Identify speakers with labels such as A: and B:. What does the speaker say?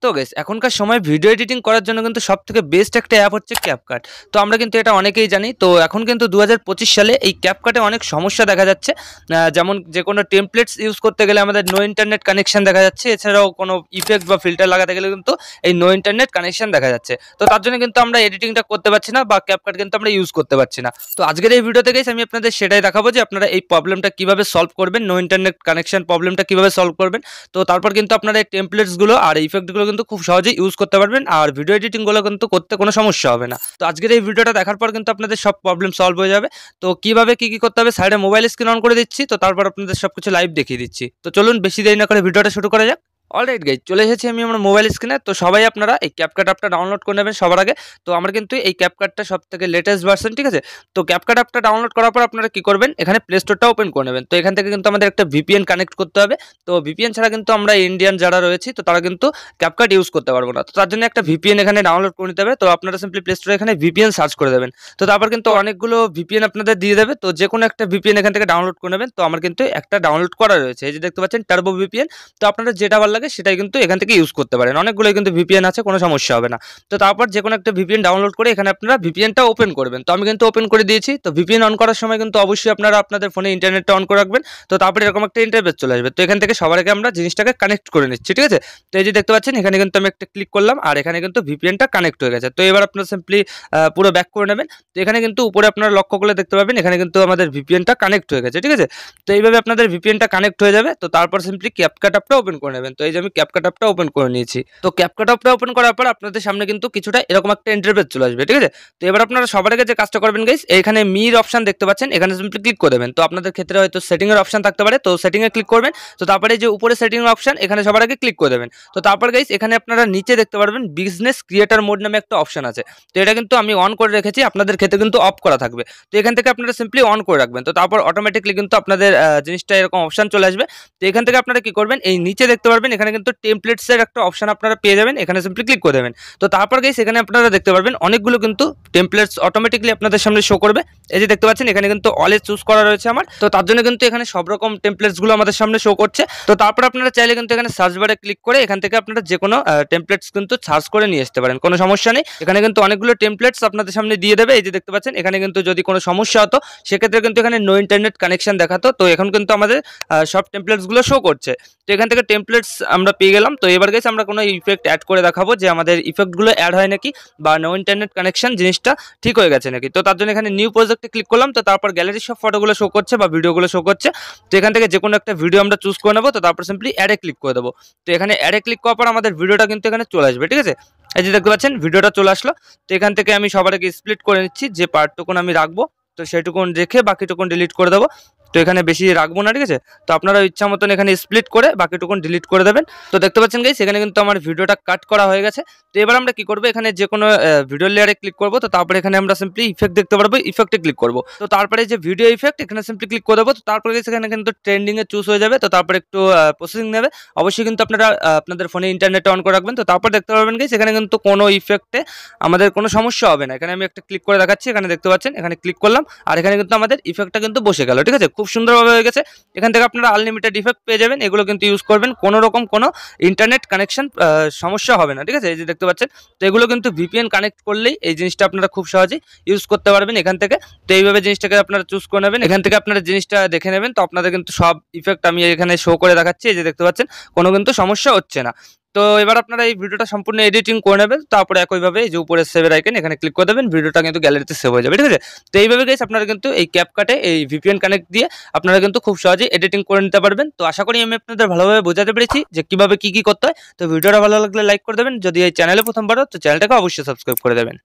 A: তো গাইস এখনকার সময় ভিডিও এডিটিং করার জন্য কিন্তু সবথেকে বেস্ট একটা অ্যাপ হচ্ছে ক্যাপকাট। তো আমরা কিন্তু এটা অনেকেই জানি। তো এখন কিন্তু 2025 সালে এই ক্যাপকাটে অনেক সমস্যা দেখা যাচ্ছে। যেমন যে কোনো টেমপ্লেটস ইউজ করতে গেলে আমাদের নো ইন্টারনেট কানেকশন দেখা যাচ্ছে। এছাড়াও কোনো ইফেক্ট বা ফিল্টার লাগাতে গেলে কিন্তু এই নো ইন্টারনেট কানেকশন দেখা যাচ্ছে। তো তার জন্য কিন্তু আমরা এডিটিংটা করতে পারছি না বা ক্যাপকাট কিন্তু আমরা ইউজ করতে পারছি না। তো আজকের এই ভিডিওতে গাইস আমি আপনাদের সেটাই দেখাবো যে আপনারা এই প্রবলেমটা কিভাবে সলভ করবেন, নো ইন্টারনেট কানেকশন প্রবলেমটা কিভাবে সলভ করবেন। তো তারপর কিন্তু আপনারা এই টেমপ্লেটসগুলো আর ইফেক্টগুলো কিন্তু খুব সহজেই ইউজ করতে পারবেন, আর ভিডিও এডিটিংগুলো কিন্তু করতে কোনো সমস্যা হবে না। তো আজকের এই ভিডিওটা দেখার পর কিন্তু আপনাদের সব প্রবলেম সলভ হয়ে যাবে। তো কিভাবে কি করতে হবে, সাইডে মোবাইল স্ক্রিন অন করে দিচ্ছি। তো তারপর আপনাদের সবকিছু লাইভ দেখিয়ে দিচ্ছি। তো চলুন বেশি দেরি না করে ভিডিওটা শুরু করা যাক। অলরাইট গাইজ, চলে এসেছি আমি আমার মোবাইল স্ক্রিনে। তো সবাই আপনারা এই ক্যাপকাট অ্যাপটা ডাউনলোড করে নেবেন সবার আগে। তো আমার কিন্তু এই ক্যাপকাটটা সব থেকে লেটেস্ট ভার্সন, ঠিক আছে। তো ক্যাপকাট অ্যাপটা ডাউনলোড করার পর আপনারা কি করবেন, এখানে প্লে স্টোরটা ওপেন করে নেবেন। তো এখান থেকে কিন্তু আমাদের একটা ভিপিএন কানেক্ট করতে হবে। তো ভিপিএন ছাড়া কিন্তু আমরা ইন্ডিয়ান যারা রয়েছি তো তারা কিন্তু ক্যাপকাট ইউজ করতে পারবো না। তো তার জন্য একটা ভিপিএন এখানে ডাউনলোড করে নিতে হবে। তো আপনারা সিম্পলি প্লে স্টোরে এখানে ভিপিএন সার্চ করে দেবেন। তো তারপর কিন্তু অনেকগুলো ভিপিএন আপনাদের দিয়ে দেবে। তো যে কোনো একটা ভিপিএন এখান থেকে ডাউনলোড করে নেবেন। তো আমার কিন্তু একটা ডাউনলোড করা রয়েছে, এই যে দেখতে পাচ্ছেন টার্বো ভিপিএন। তো আপনারা যেটা ভালো লাগে সেটাই কিন্তু এখান থেকে ইউজ করতে পারেন। অনেকগুলোই কিন্তু ভিপিএন আছে, কোনো সমস্যা হবে না। তো তারপর যে কোনো একটা ভিপিএন ডাউনলোড করে এখানে আপনারা ভিপিএনটা ওপেন করবেন। তো আমি কিন্তু ওপেন করে দিয়েছি। তো ভিপিএন অন করার সময় কিন্তু অবশ্যই আপনারা আপনাদের ফোনে ইন্টারনেটটা অন করে রাখবেন। তো তারপরে এরকম একটা ইন্টারফেস চলে আসবে। তো এখান থেকে সবার আগে আমরা জিনিসটাকে কানেক্ট করে নিচ্ছি, ঠিক আছে। তো এই যে দেখতে পাচ্ছেন এখানে কিন্তু আমি একটা ক্লিক করলাম, আর এখানে কিন্তু ভিপিএনটা কানেক্ট হয়ে গেছে। তো এবার আপনারা সিম্পলি পুরো ব্যাক করে নেবেন। তো এখানে কিন্তু উপরে আপনারা লক্ষ্য করলে দেখতে পাবেন এখানে কিন্তু আমাদের ভিপিএনটা কানেক্ট হয়ে গেছে, ঠিক আছে। তো এইভাবে আপনাদের ভিপিএনটা কানেক্ট হয়ে যাবে। তো তারপর সিম্পলি ক্যাপকাট অ্যাপটা ওপেন করে নেবেন। তো এই যে আমি ক্যাপকাট অ্যাপটা ওপেন করে নিয়েছি। তো ক্যাপকাট অ্যাপটা ওপেন করার পর আপনাদের সামনে কিন্তু কিছুটা এরকম একটা ইন্টারফেস চলে আসবে, ঠিক আছে। তো এবার আপনারা সবার আগে যে কাজটা করবেন গাইস, এখানে মির অপশন দেখতে পাচ্ছেন, এখানে সিম্পলি ক্লিক করে দেবেন। তো আপনাদের ক্ষেত্রে হয়তো সেটিং এর অপশন থাকতে পারে, তো সেটিং এ ক্লিক করবেন। তো তারপরে যে উপরে সেটিং এর অপশন এখানে সবার আগে ক্লিক করে দেবেন। তো তারপর গাইস এখানে আপনারা নিচে দেখতে পারবেন বিজনেস ক্রিয়েটর মোড নামে একটা অপশন আছে। তো এটা কিন্তু আমি অন করে রেখেছি, আপনাদের ক্ষেত্রে কিন্তু অফ করা থাকবে। তো এখান থেকে আপনারা সিম্পলি অন করে রাখবেন। তো তারপর অটোমেটিকলি কিন্তু আপনাদের জিনিসটা এরকম অপশন চলে আসবে। তো এখান থেকে আপনারা কি করবেন, এই নিচে দেখতে পারবেন এখানে কিন্তু টেমপ্লেটস এর একটা অপশন আপনারা পেয়ে যাবেন। এখানে সিম্পলি ক্লিক করে দেবেন। তো তারপর গাইস এখানে আপনারা দেখতে পারবেন অনেকগুলো কিন্তু টেমপ্লেটস অটোমেটিকলি আপনাদের সামনে শো করবে। এই যে দেখতে পাচ্ছেন এখানে কিন্তু অলে চুজ করা রয়েছে আমার। তো তার জন্য কিন্তু এখানে সব রকম টেমপ্লেটস গুলো আমাদের সামনে শো করছে। তো তারপর আপনারা চাইলে কিন্তু এখানে সার্চ বারে ক্লিক করে এখান থেকে আপনারা যে কোনো টেমপ্লেটস কিন্তু সার্চ করে নিয়ে আসতে পারেন, কোনো সমস্যা নেই। এখানে কিন্তু অনেকগুলো টেমপ্লেটস আপনাদের সামনে দিয়ে দেবে। এই যে দেখতে পাচ্ছেন এখানে কিন্তু যদি কোনো সমস্যা হতো সেক্ষেত্রে কিন্তু এখানে নো ইন্টারনেট কানেকশন দেখাতো। তো এখন কিন্তু আমাদের সব টেমপ্লেটস গুলো শো করছে। তো এখান থেকে টেমপ্লেটস আমরা পেয়ে গেলাম। তো এবার গাইস আমরা কোনো ইফেক্ট অ্যাড করে দেখাবো যে আমাদের ইফেক্টগুলো অ্যাড হয় নাকি বা নো ইন্টারনেট কানেকশন জিনিসটা ঠিক হয়ে গেছে নাকি। তো তার জন্য এখানে নিউ প্রজেক্টে ক্লিক করলাম। তো তারপর গ্যালারি সব ফটোগুলো শো করছে বা ভিডিওগুলো শো করছে। তো এখান থেকে যে কোনো একটা ভিডিও আমরা চুজ করে নেবো। তো তারপর সিম্পলি অ্যাডে ক্লিক করে দেবো। তো এখানে অ্যাডে ক্লিক করার পর আমাদের ভিডিওটা কিন্তু এখানে চলে আসবে, ঠিক আছে। এই যে দেখতে পাচ্ছেন ভিডিওটা চলে আসলো। তো এখান থেকে আমি সবার আগে স্প্লিট করে নিচ্ছি, যে পার্টটুকুন আমি রাখবো তো সেটুকুন রেখে বাকিটুকুন ডিলিট করে দেবো। তো এখানে বেশি রাখবো না, ঠিক আছে। তো আপনারা ইচ্ছা মতন এখানে স্প্লিট করে বাকিটুকুন ডিলিট করে দেবেন। তো দেখতে পাচ্ছেন গাইস এখানে কিন্তু আমার ভিডিওটা কাট করা হয়ে গেছে। তো এবার আমরা কি করবো, এখানে যে কোনো ভিডিও লেয়ারে ক্লিক করবো। তো তারপরে এখানে আমরা সিম্পলি ইফেক্ট দেখতে পারবো, ইফেক্টে ক্লিক করবো। তো তারপরে যে ভিডিও ইফেক্ট এখানে সিম্পলি ক্লিক করে দেবো। তো তারপরে এখানে কিন্তু ট্রেন্ডিং এ চুজ হয়ে যাবে। তো তারপরে একটু প্রসেসিং নেবে। অবশ্যই কিন্তু আপনারা আপনাদের ফোনে ইন্টারনেট অন করে রাখবেন। তো তারপর দেখতে পারবেন গাইস এখানে কিন্তু কোনো ইফেক্টে আমাদের কোনো সমস্যা হবে না। এখানে আমি একটা ক্লিক করে দেখাচ্ছি, এখানে দেখতে পাচ্ছেন এখানে ক্লিক করলাম, আর এখানে কিন্তু আমাদের ইফেক্টটা কিন্তু বসে গেল, ঠিক আছে। খুব সুন্দরভাবে হয়ে গেছে। এখান থেকে আপনারা আনলিমিটেড ইফেক্ট পেয়ে যাবেন। এগুলো কিন্তু ইউজ করবেন, কোনো রকম কোনো ইন্টারনেট কানেকশন সমস্যা হবে না, ঠিক আছে। এই যে দেখতে পাচ্ছেন তো এগুলো কিন্তু ভিপিএন কানেক্ট করলেই এই জিনিসটা আপনারা খুব সহজেই ইউজ করতে পারবেন এখান থেকে। তো এইভাবে জিনিসটাকে আপনারা চুজ করে নেবেন, এখান থেকে আপনারা জিনিসটা দেখে নেবেন। তো আপনাদের কিন্তু সব ইফেক্ট আমি এখানে শো করে দেখাচ্ছি। এই যে দেখতে পাচ্ছেন কোনো কিন্তু সমস্যা হচ্ছে না। তো এবার আপনারা এই ভিডিওটা সম্পূর্ণ এডিটিং করে নেবেন। তারপরে একইভাবে এই যে উপরে সেভের আইকন এখানে ক্লিক করে দেবেন, ভিডিওটা কিন্তু গ্যালারিতে সেভ হয়ে যাবে, ঠিক আছে। তো এইভাবে গাইস আপনারা কিন্তু এই ক্যাপকাটে এই ভিপিএন কানেক্ট দিয়ে আপনারা কিন্তু খুব সহজেই এডিটিং করে নিতে পারবেন। তো আশা করি আমি আপনাদের ভালোভাবে বোঝাতে পেরেছি যে কিভাবে কি করতে হয়। তো ভিডিওটা ভালো লাগলে লাইক করে দেবেন, যদি এই চ্যানেলে প্রথমবার তো চ্যানেলটাকে অবশ্যই সাবস্ক্রাইব করে দেবেন।